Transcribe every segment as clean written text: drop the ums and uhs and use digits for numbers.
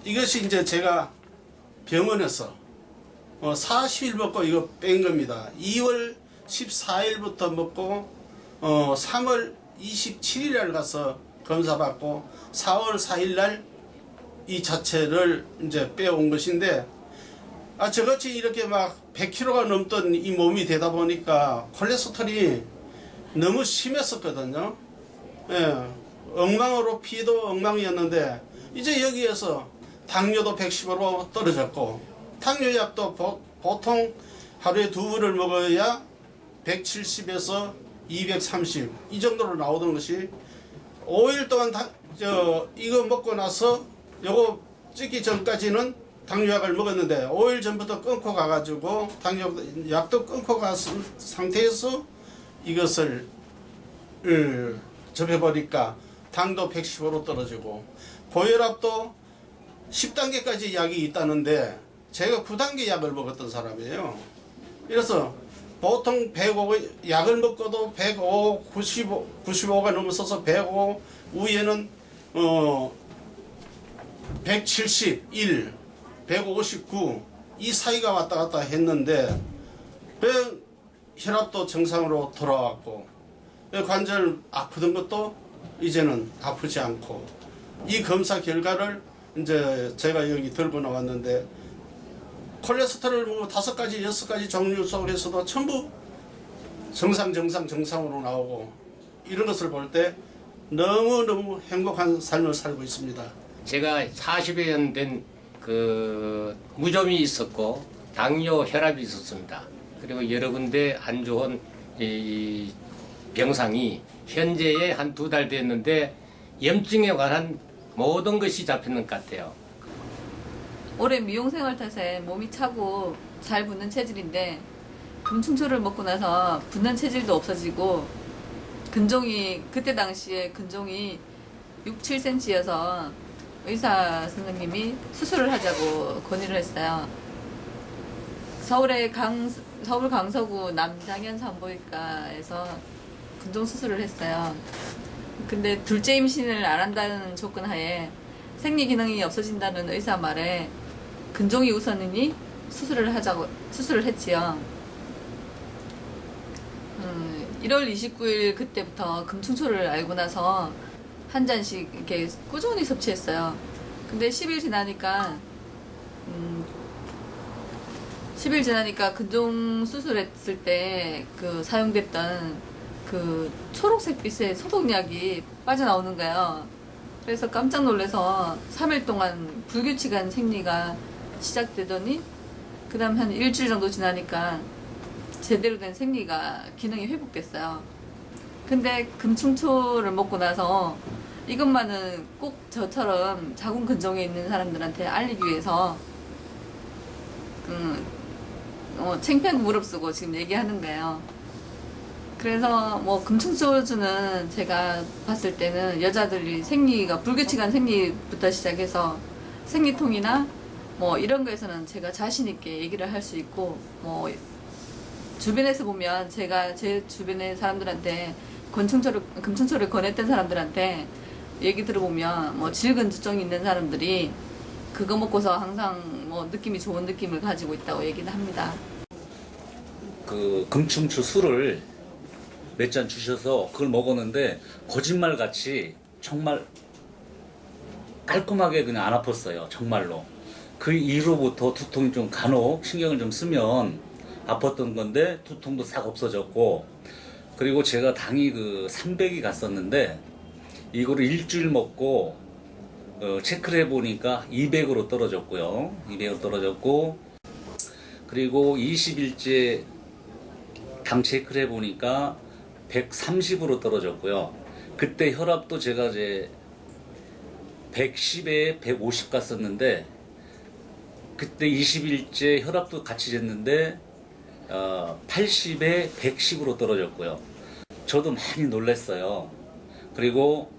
이것이 이제 제가 병원에서 40일 먹고 이거 뺀 겁니다. 2월 14일부터 먹고 3월 27일 날 가서 검사 받고 4월 4일 날 이 자체를 이제 빼온 것인데, 저같이 이렇게 막 100kg가 넘던 이 몸이 되다 보니까 콜레스테롤이 너무 심했었거든요. 예, 엉망으로 피도 엉망이었는데 이제 여기에서 당뇨도 110으로 떨어졌고, 당뇨약도 보통 하루에 2부를 먹어야 170에서 230 이 정도로 나오던 것이 5일 동안 이거 먹고 나서 요거 찍기 전까지는 당뇨약을 먹었는데 5일 전부터 끊고 가가지고 당뇨약도 끊고 간 상태에서 이것을 접해버리니까 당도 115로 떨어지고, 고혈압도 10단계까지 약이 있다는데 제가 9단계 약을 먹었던 사람이에요. 그래서 보통 105 약을 먹고도 105, 95가 넘어서서 105 위에는 171, 159 이 사이가 왔다 갔다 했는데 혈압도 정상으로 돌아왔고, 관절 아프던 것도 이제는 아프지 않고, 이 검사 결과를 이제 제가 여기 들고 나왔는데 콜레스테롤 뭐 5가지, 6가지 종류 속에서도 전부 정상으로 나오고, 이런 것을 볼 때 너무너무 행복한 삶을 살고 있습니다. 제가 40여 년 된 무좀이 있었고 당뇨, 혈압이 있었습니다. 그리고 여러 군데 안 좋은 이 병상이 현재에 한 2달 됐는데 염증에 관한 모든 것이 잡히는 것 같아요. 오랜 미용생활 탓에 몸이 차고 잘 붙는 체질인데 금충초를 먹고 나서 붙는 체질도 없어지고, 근종이 그때 당시에 근종이 6, 7cm여서 의사 선생님이 수술을 하자고 건의를 했어요. 서울 강서구 남장현 산부인과에서 근종 수술을 했어요. 근데 둘째 임신을 안 한다는 조건 하에 생리 기능이 없어진다는 의사 말에 근종이 우선이니 수술을 했지요. 1월 29일 그때부터 금충초를 알고 나서 한 잔씩 이렇게 꾸준히 섭취했어요. 근데 10일 지나니까 근종 수술했을 때 사용됐던 초록색빛의 소독약이 빠져나오는 거예요. 그래서 깜짝 놀라서 3일 동안 불규칙한 생리가 시작되더니, 그 다음 한 일주일 정도 지나니까 제대로 된 생리가 기능이 회복됐어요. 근데 금충초를 먹고 나서 이것만은 꼭 저처럼 자궁 근종에 있는 사람들한테 알리기 위해서 챙피하고 무릅쓰고 지금 얘기하는 거예요. 그래서 금충초주는 제가 봤을 때는 여자들이 생리가 불규칙한 생리부터 시작해서 생리통이나 이런 거에서는 제가 자신 있게 얘기를 할 수 있고, 주변에서 보면 제가 제 주변의 사람들한테 금충초를 권했던 사람들한테 얘기 들어보면 질근주증이 있는 사람들이 그거 먹고서 항상 느낌이 좋은 느낌을 가지고 있다고 얘기를 합니다. 금충초 술을 몇 잔 주셔서 그걸 먹었는데 거짓말같이 정말 깔끔하게 그냥 안 아팠어요. 정말로. 그 이후로부터 두통이 좀 간혹 신경을 좀 쓰면 아팠던 건데 두통도 싹 없어졌고, 그리고 제가 당이 300이 갔었는데 이거를 일주일 먹고 체크를 해보니까 200으로 떨어졌고요. 200으로 떨어졌고, 그리고 20일째 당 체크를 해보니까 130으로 떨어졌고요. 그때 혈압도 제가 이제 110에 150 갔었는데, 그때 20일째 혈압도 같이 쟀는데 80에 110으로 떨어졌고요. 저도 많이 놀랐어요. 그리고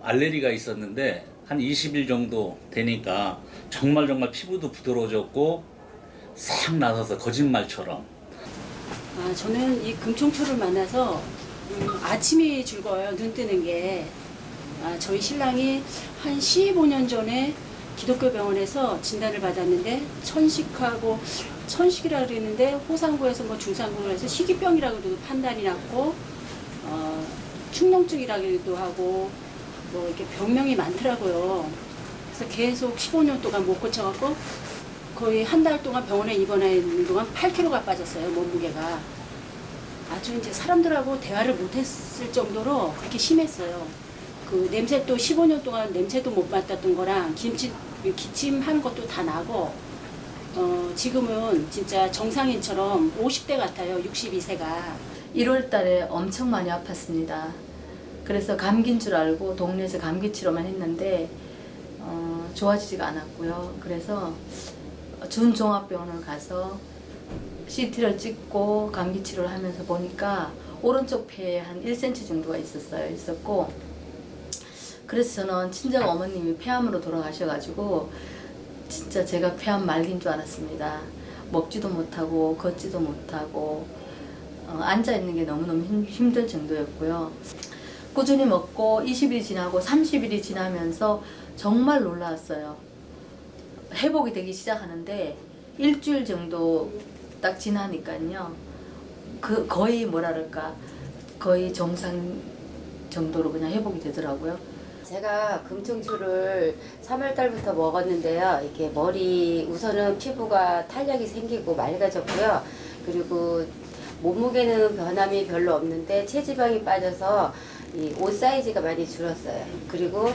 알레르기가 있었는데 한 20일 정도 되니까 정말 피부도 부드러워졌고 싹 나서서 거짓말처럼. 저는 이 금충초를 만나서 아침이 즐거워요. 눈 뜨는 게. 저희 신랑이 한 15년 전에 기독교 병원에서 진단을 받았는데 천식이라 그랬는데 호상부에서 뭐 중상부에서 희귀병이라고도 판단이 났고 축농증이라기도 하고 뭐 이렇게 병명이 많더라고요. 그래서 계속 15년 동안 못 고쳐갖고 거의 한 달 동안 병원에 입원해 있는 동안 8kg가 빠졌어요, 몸무게가. 아주 이제 사람들하고 대화를 못했을 정도로 그렇게 심했어요. 그 냄새도 15년 동안 냄새도 못 맡았던 거랑 기침하는 것도 다 나고 지금은 진짜 정상인처럼 50대 같아요. 62세가. 1월 달에 엄청 많이 아팠습니다. 그래서 감기인 줄 알고 동네에서 감기 치료만 했는데 좋아지지가 않았고요. 그래서 준종합병원을 가서 CT를 찍고 감기 치료를 하면서 보니까 오른쪽 폐에 한 1cm 정도가 있었고 그래서 저는 친정 어머님이 폐암으로 돌아가셔가지고 진짜 제가 폐암 말기인 줄 알았습니다. 먹지도 못하고 걷지도 못하고 앉아있는 게 너무너무 힘들 정도였고요. 꾸준히 먹고 20일이 지나고 30일이 지나면서 정말 놀라웠어요. 회복이 되기 시작하는데 일주일 정도 딱 지나니까요. 거의 거의 정상 정도로 그냥 회복이 되더라고요. 제가 금충초를 3월 달부터 먹었는데요. 이렇게 우선은 피부가 탄력이 생기고 맑아졌고요. 그리고 몸무게는 변함이 별로 없는데 체지방이 빠져서 이 옷 사이즈가 많이 줄었어요. 그리고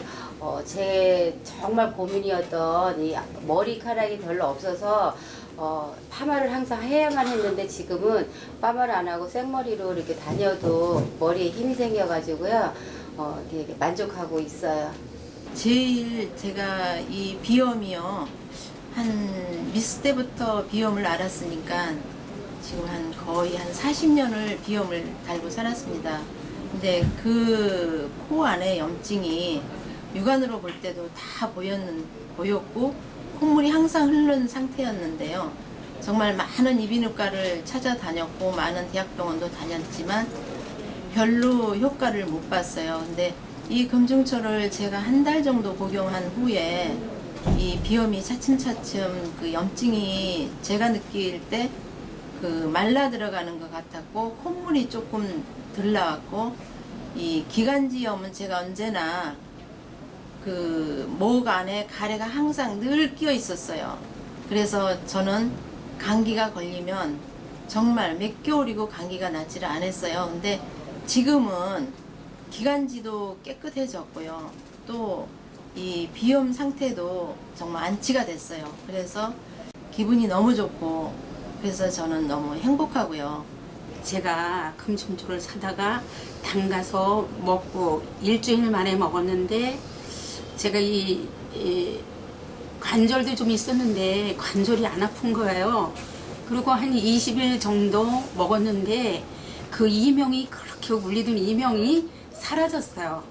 제 정말 고민이었던 이 머리카락이 별로 없어서 파마를 항상 해야만 했는데 지금은 파마를 안 하고 생머리로 이렇게 다녀도 머리에 힘이 생겨가지고요. 되게 만족하고 있어요. 제일 제가 이 비염이요. 한 미스 때부터 비염을 앓았으니까 지금 거의 한 40년을 비염을 달고 살았습니다. 근데 그 코 안에 염증이 육안으로 볼 때도 다 보였고 콧물이 항상 흐르는 상태였는데요. 정말 많은 이비인후과를 찾아다녔고 많은 대학병원도 다녔지만 별로 효과를 못 봤어요. 근데 이 금중초를 제가 한 달 정도 복용한 후에 이 비염이 차츰차츰 그 염증이 제가 느낄 때 그 말라 들어가는 것 같았고 콧물이 조금 덜 나왔고 이 기관지염은 제가 언제나 그 목 안에 가래가 항상 늘 끼어 있었어요. 그래서 저는 감기가 걸리면 정말 몇 개월이고 감기가 낫지를 않았어요. 근데 지금은 기관지도 깨끗해졌고요. 또 이 비염 상태도 정말 안치가 됐어요. 그래서 기분이 너무 좋고 그래서 저는 너무 행복하고요. 제가 금충초를 사다가 담가서 먹고 일주일 만에 먹었는데 제가 이 관절도 좀 있었는데 관절이 안 아픈 거예요. 그리고 한 20일 정도 먹었는데 그 이명이 그렇게 울리던 이명이 사라졌어요.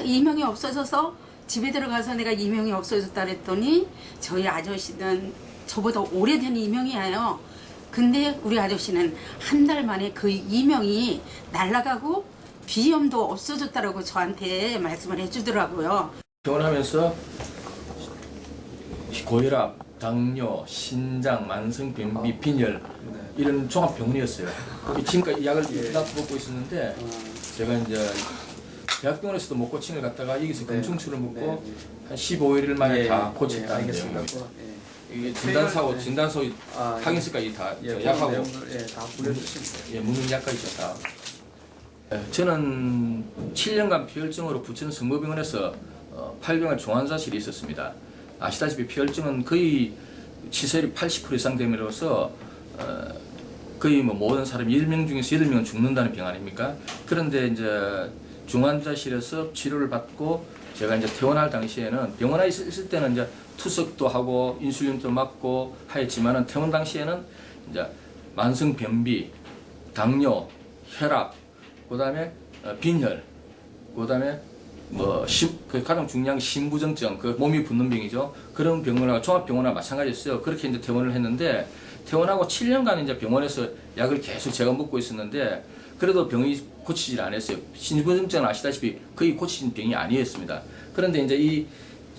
이명이 없어져서 집에 들어가서 내가 이명이 없어졌다 그랬더니 저희 아저씨는 저보다 오래된 이명이에요. 근데 우리 아저씨는 한 달 만에 그 이명이 날아가고 비염도 없어졌다라고 저한테 말씀을 해주더라고요. 병원하면서 고혈압, 당뇨, 신장, 만성변비, 빈혈 이런 종합병원이었어요. 지금까지 약을 다 먹고 있었는데 제가 이제 대학병원에서도 못 고친 걸 갖다가 여기서 금충초를 먹고 한 15일 만에 다 고쳤다는 내용입니다. 이게 진단서 확인서까지 다 약하고 다 보내주십니다. 묻는 약까지 다. 저는 7년간 폐혈증으로 부천 성모병원에서 8개월 종환자실에 있었습니다. 아시다시피 폐혈증은 거의 치사율이 80% 이상 됨으로써 거의 뭐 모든 사람 10명 중에서 8명은 죽는다는 병 아닙니까? 그런데 이제 중환자실에서 치료를 받고 제가 이제 퇴원할 당시에는 병원에 있을 때는 이제 투석도 하고 인슐린도 맞고 하였지만은 퇴원 당시에는 이제 만성 변비, 당뇨, 혈압, 그다음에 빈혈, 그다음에 그 가장 중요한 게 심부정증, 그 몸이 붓는 병이죠. 그런 병원하고 종합병원하고 마찬가지였어요. 그렇게 이제 퇴원을 했는데 퇴원하고 7년간 이제 병원에서 약을 계속 제가 먹고 있었는데 그래도 병이 고치질 않았어요. 심부정증은 아시다시피 거의 고치진 병이 아니었습니다. 그런데 이제 이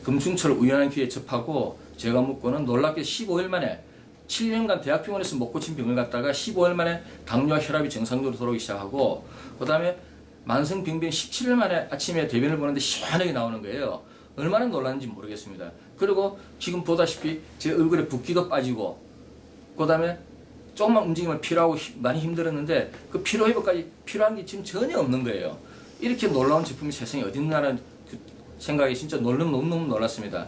금중초를 우연한 기회에 접하고 제가 묻고는 놀랍게 15일 만에 7년간 대학병원에서 못 고친 병을 갖다가 15일 만에 당뇨와 혈압이 정상적으로 돌아오기 시작하고 그 다음에 만성병변 17일 만에 아침에 대변을 보는데 시원하게 나오는 거예요. 얼마나 놀랐는지 모르겠습니다. 그리고 지금 보다시피 제 얼굴에 붓기도 빠지고 그 다음에 조금만 움직이면 피로하고 많이 힘들었는데 그 피로 회복까지 필요한 게 지금 전혀 없는 거예요. 이렇게 놀라운 제품이 세상에 어디 있나라는 그 생각이 진짜 너무너무 놀랐습니다.